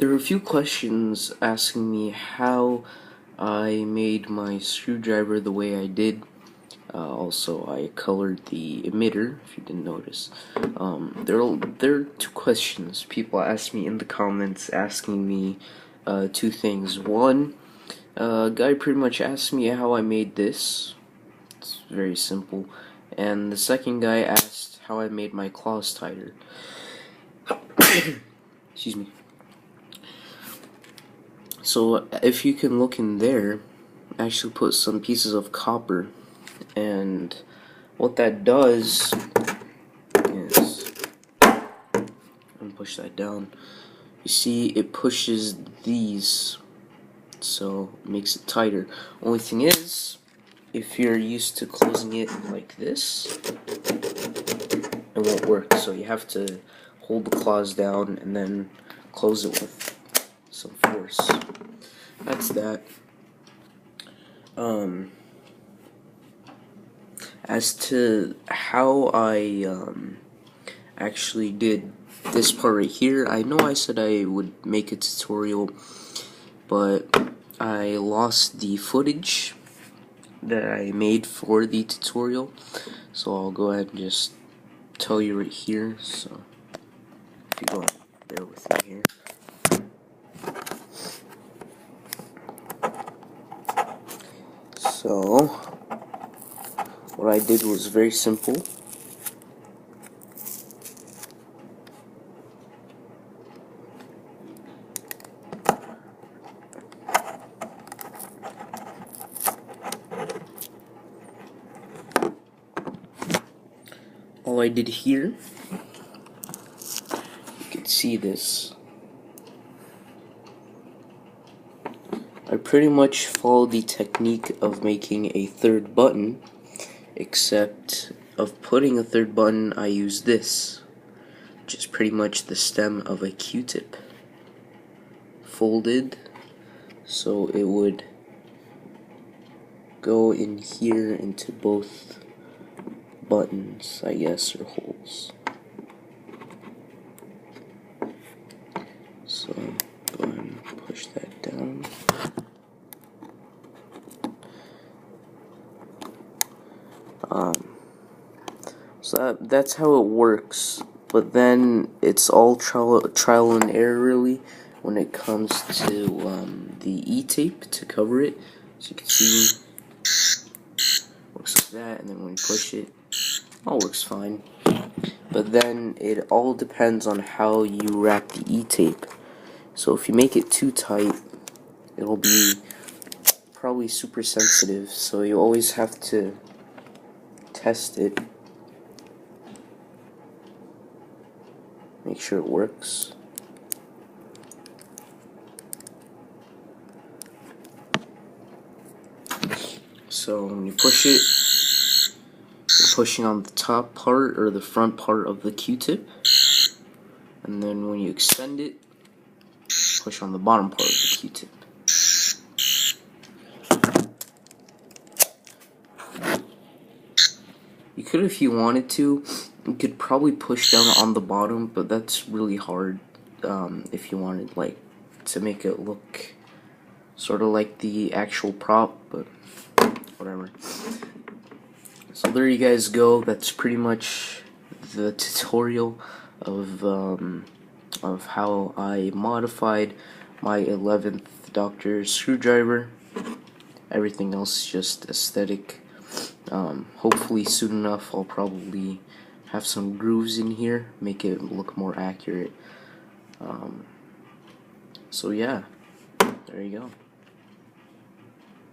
There are a few questions asking me how I made my screwdriver the way I did. Also, I colored the emitter, if you didn't notice. There are two questions people ask me in the comments asking me two things. One, a guy pretty much asked me how I made this. It's very simple. And the second guy asked how I made my claws tighter. Excuse me. So if you can look in there, I actually put some pieces of copper, and what that does is, and push that down. You see, it pushes these, so it makes it tighter. Only thing is, if you're used to closing it like this, it won't work. So you have to hold the claws down and then close it with some force. That's that. As to how I actually did this part right here, I know I said I would make a tutorial, but I lost the footage that I made for the tutorial, so I'll go ahead and just tell you right here. So if you go ahead, bear with me here. So what I did was very simple. All I did here, you can see this. I pretty much followed the technique of making a third button, except of putting a third button, I use this, which is pretty much the stem of a Q-tip, folded so it would go in here into both buttons, I guess, or holes. So go ahead and push that down. So that's how it works, but then it's all trial and error really when it comes to the E-tape to cover it. So you can see works like that, and then when you push it, all works fine. But then it all depends on how you wrap the E-tape. So if you make it too tight, it'll be probably super sensitive, so you always have to test it. Make sure it works. So when you push it, you're pushing on the top part or the front part of the Q-tip, and then when you extend it, push on the bottom part of the Q-tip. You could, if you wanted to, you could probably push down on the bottom, but that's really hard if you wanted like to make it look sort of like the actual prop, but whatever. So there you guys go. That's pretty much the tutorial of how I modified my 11th Doctor screwdriver. Everything else is just aesthetic. Hopefully soon enough I'll probably have some grooves in here, make it look more accurate. So yeah, there you go.